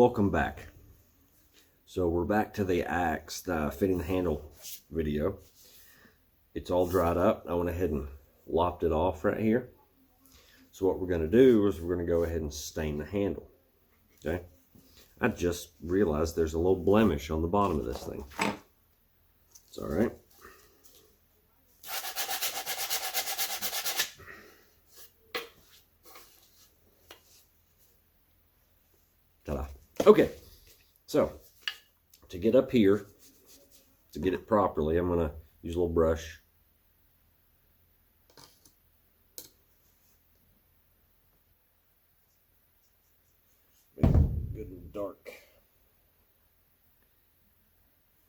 Welcome back. So we're back to the axe, the fitting the handle video. It's all dried up. I went ahead and lopped it off right here. So what we're going to do is we're going to go ahead and stain the handle. Okay. I just realized there's a little blemish on the bottom of this thing. It's all right. Ta-da. Okay, so to get up here, to get it properly, I'm going to use a little brush. Good and dark.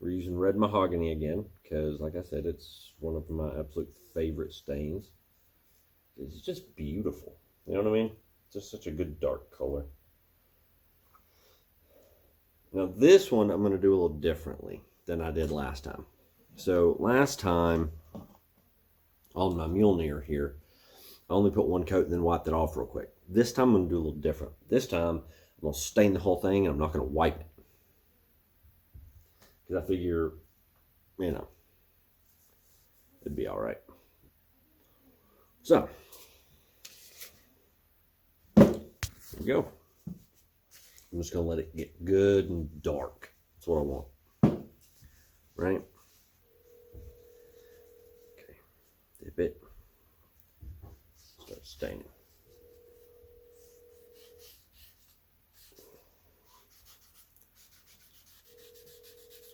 We're using red mahogany again, because like I said, it's one of my absolute favorite stains. It's just beautiful. You know what I mean? It's just such a good dark color. Now this one I'm going to do a little differently than I did last time. So last time on my Mjolnir here, I only put one coat and then wiped it off real quick. This time I'm going to do a little different. This time I'm going to stain the whole thing and I'm not going to wipe it. Because I figure, you know, it'd be all right. So, here we go. I'm just going to let it get good and dark. That's what I want. Right? Okay. Dip it. Start staining.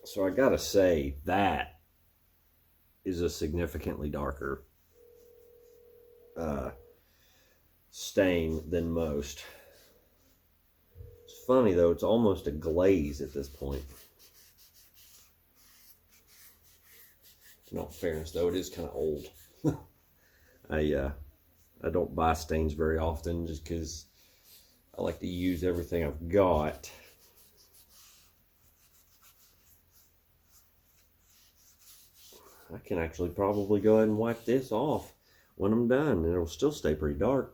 So I gotta say, that is a significantly darker stain than most. It's funny though, it's almost a glaze at this point. In all fairness though, it is kind of old. I don't buy stains very often just because I like to use everything I've got. I can actually probably go ahead and wipe this off when I'm done, and it'll still stay pretty dark.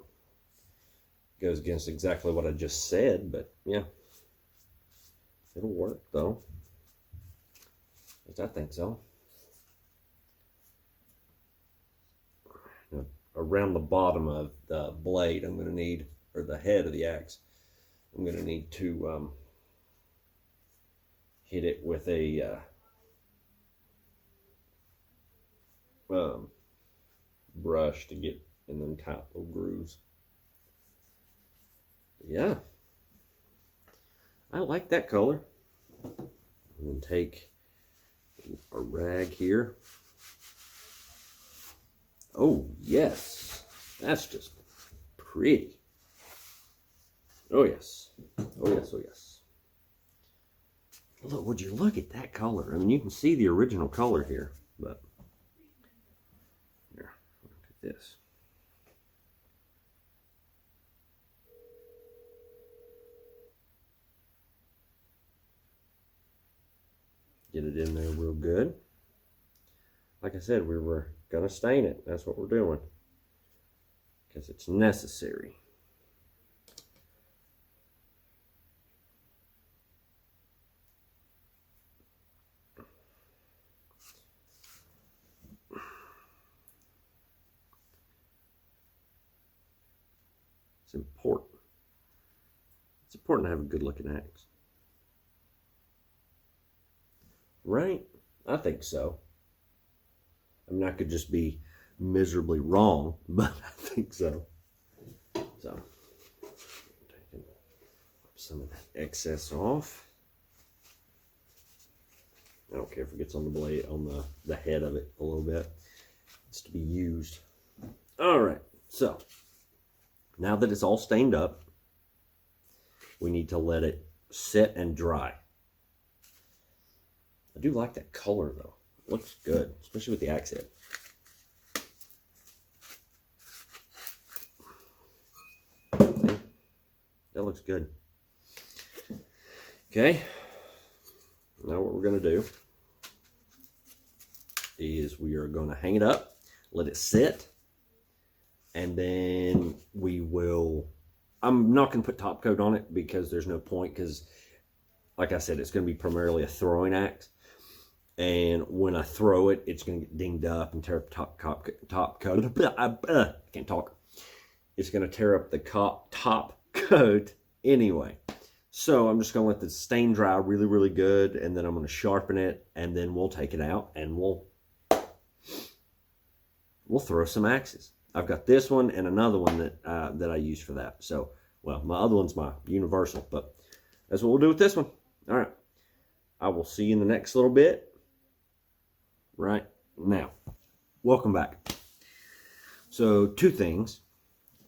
Goes against exactly what I just said, but yeah, it'll work though. At least I think so. Now, around the bottom of the blade, I'm going to need, or the head of the axe, I'm going to need to hit it with a brush to get in them tight little grooves. Yeah, I like that color. I'm going to take a rag here. Oh yes, that's just pretty. Oh yes, oh yes, oh yes. Look, would you look at that color? I mean, you can see the original color here, but here, look at this. Get it in there real good. Like I said, we were going to stain it. That's what we're doing. Because it's necessary. It's important. It's important to have a good looking axe. Right? I think so. I mean, I could just be miserably wrong, but I think so. So, taking some of that excess off. I don't care if it gets on the blade, on the head of it a little bit. It's to be used. All right, so now that it's all stained up, we need to let it sit and dry. I do like that color though. It looks good, especially with the axe head. See? That looks good. Okay. Now what we're going to do is we are going to hang it up, let it sit, and then we will, I'm not going to put top coat on it because there's no point, because like I said, it's going to be primarily a throwing axe. And when I throw it, it's going to get dinged up and tear up top coat. Can't talk. It's going to tear up the top coat anyway. So I'm just going to let the stain dry really, really good, and then I'm going to sharpen it, and then we'll take it out and we'll throw some axes. I've got this one and another one that I use for that. So, well, my other one's my universal, but that's what we'll do with this one. All right. I will see you in the next little bit. Right now. Welcome back. So, two things.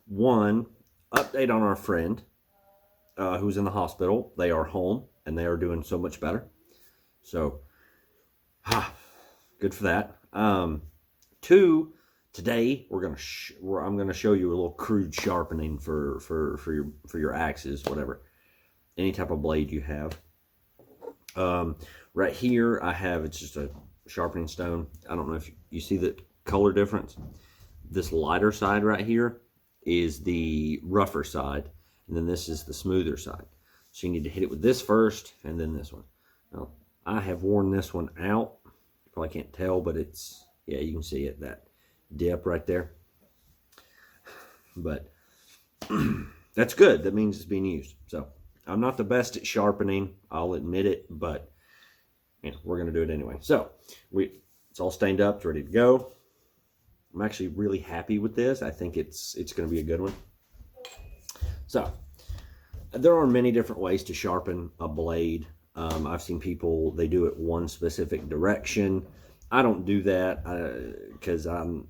One, update on our friend who's in the hospital. They are home and they are doing so much better. So, good for that. Two, today I'm gonna show you a little crude sharpening for your axes, whatever, any type of blade you have. Right here I have, it's just a sharpening stone. I don't know if you see the color difference. This lighter side right here is the rougher side, and then this is the smoother side. So you need to hit it with this first and then this one. Now, I have worn this one out. You probably can't tell, but it's, yeah, you can see it, that dip right there. But that's good. That means it's being used. So I'm not the best at sharpening, I'll admit it, but you know, we're going to do it anyway. So it's all stained up, it's ready to go. I'm actually really happy with this. I think it's going to be a good one. So there are many different ways to sharpen a blade. I've seen people, they do it one specific direction. I don't do that because I'm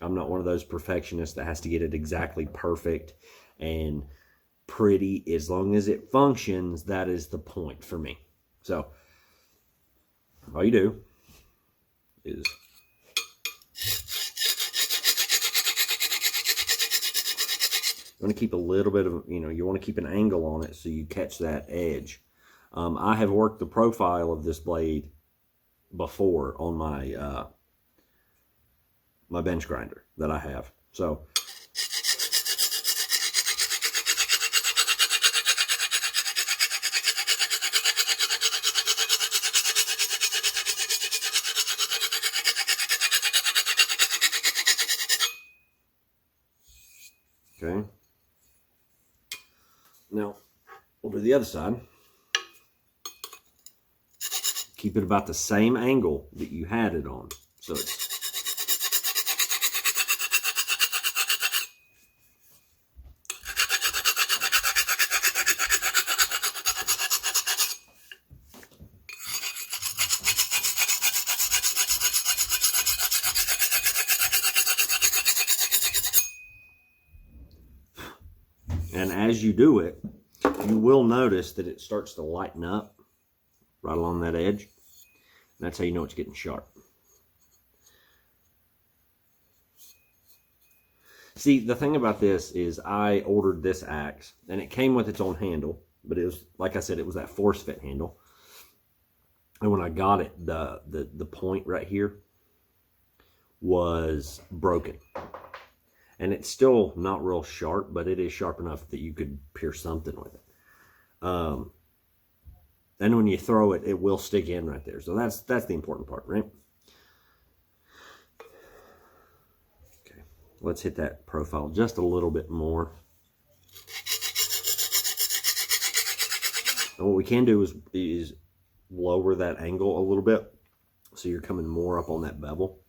not one of those perfectionists that has to get it exactly perfect and pretty. As long as it functions, that is the point for me. So all you do is you want to keep a little bit of, you want to keep an angle on it so you catch that edge. I have worked the profile of this blade before on my my bench grinder that I have. So okay. Now we'll do the other side. Keep it about the same angle that you had it on. So it's and as you do it, you will notice that it starts to lighten up right along that edge. And that's how you know it's getting sharp. See, the thing about this is I ordered this axe, and it came with its own handle, but it was, like I said, it was that force fit handle. And when I got it, the point right here was broken. And it's still not real sharp, but it is sharp enough that you could pierce something with it. And when you throw it, it will stick in right there. So that's the important part, right? Okay, let's hit that profile just a little bit more. And what we can do is lower that angle a little bit, so you're coming more up on that bevel.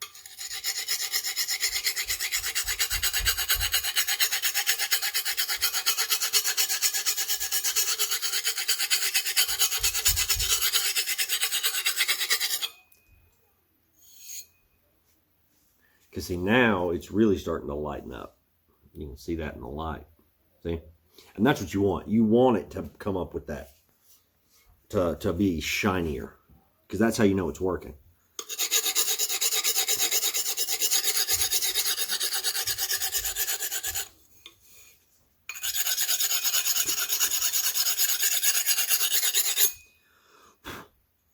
Because see, now it's really starting to lighten up. You can see that in the light. See? And that's what you want. You want it to come up with that. To be shinier. Because that's how you know it's working.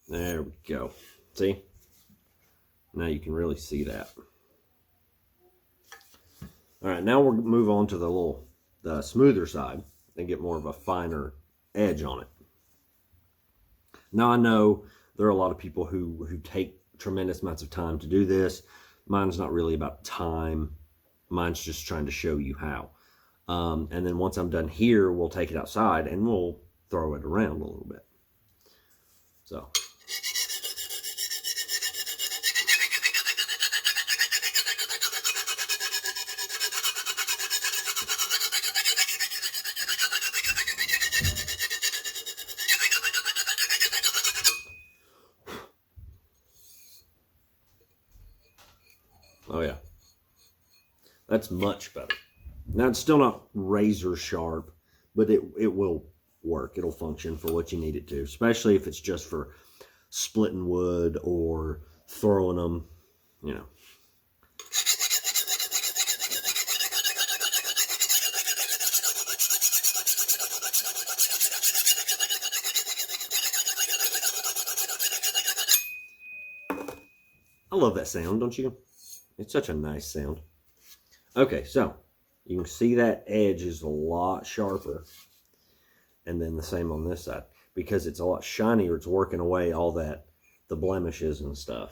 There we go. See? Now you can really see that. All right, now we'll move on to the smoother side and get more of a finer edge on it. Now I know there are a lot of people who take tremendous amounts of time to do this. Mine's not really about time. Mine's just trying to show you how. And then once I'm done here, we'll take it outside and we'll throw it around a little bit. So. Oh yeah, that's much better. Now it's still not razor sharp, but it will work. It'll function for what you need it to, especially if it's just for splitting wood or throwing them, you know. I love that sound, don't you? It's such a nice sound. Okay, so you can see that edge is a lot sharper. And then the same on this side. Because it's a lot shinier, it's working away all that, the blemishes and stuff.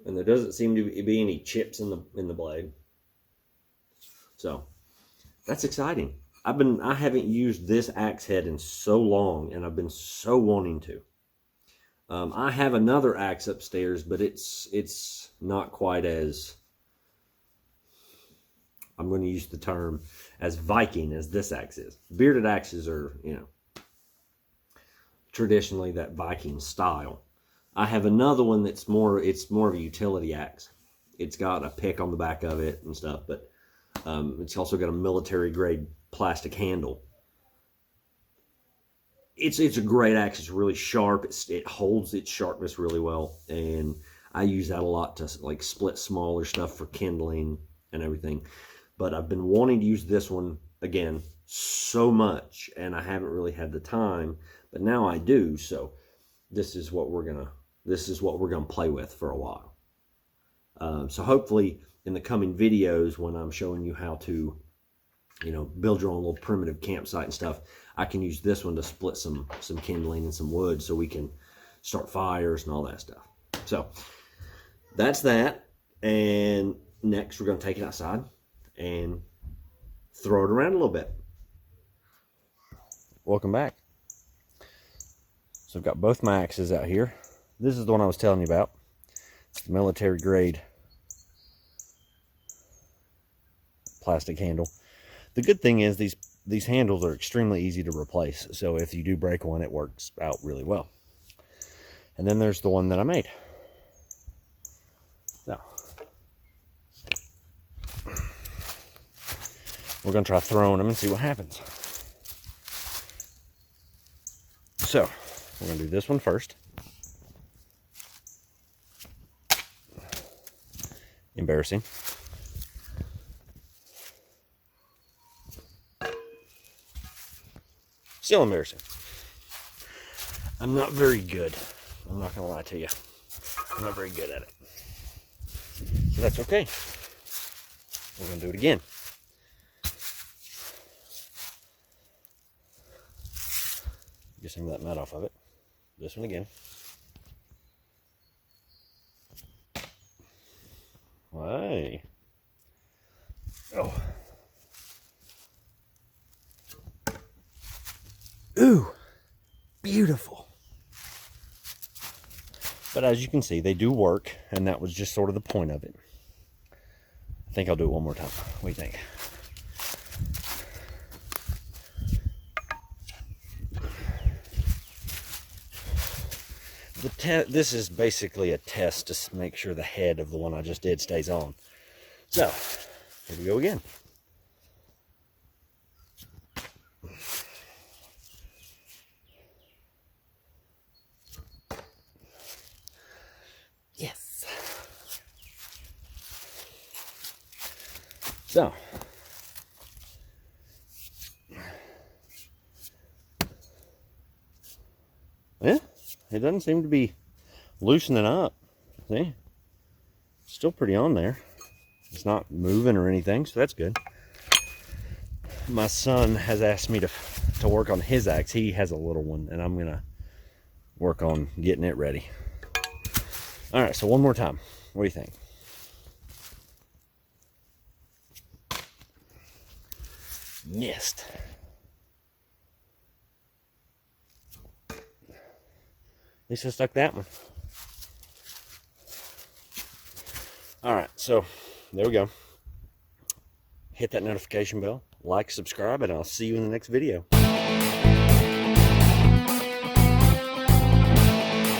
And there doesn't seem to be any chips in the blade. So, that's exciting. I haven't used this axe head in so long, and I've been so wanting to. I have another axe upstairs, but it's not quite as, I'm going to use the term, as Viking as this axe is. Bearded axes are, you know, traditionally that Viking style. I have another one that's more of a utility axe. It's got a pick on the back of it and stuff, but it's also got a military grade plastic handle. It's a great axe. It's really sharp. It holds its sharpness really well, and I use that a lot to like split smaller stuff for kindling and everything. But I've been wanting to use this one again so much, and I haven't really had the time. But now I do. So this is what we're gonna play with for a while. So hopefully in the coming videos, when I'm showing you how to, you know, build your own little primitive campsite and stuff, I can use this one to split some kindling and some wood so we can start fires and all that stuff. So that's that. And next we're going to take it outside and throw it around a little bit. Welcome back. So I've got both my axes out here. This is the one I was telling you about. It's the military grade plastic handle. The good thing is these handles are extremely easy to replace. So if you do break one, it works out really well. And then there's the one that I made. So we're going to try throwing them and see what happens. So we're going to do this one first. Embarrassing. Still embarrassing. I'm not very good. I'm not going to lie to you. I'm not very good at it. So that's okay. We're going to do it again. Get some of that mud off of it. This one again. Hey. Oh. Ooh, beautiful. But as you can see, they do work, and that was just sort of the point of it. I think I'll do it one more time. What do you think? This is basically a test to make sure the head of the one I just did stays on. So, here we go again. Yes. So, yeah, it doesn't seem to be loosening up. See? Still pretty on there. It's not moving or anything, so that's good. My son has asked me to to work on his axe. He has a little one, and I'm going to work on getting it ready. All right, so one more time. What do you think? Missed. At least I stuck that one. All right, so there we go. Hit that notification bell, like, subscribe, and I'll see you in the next video.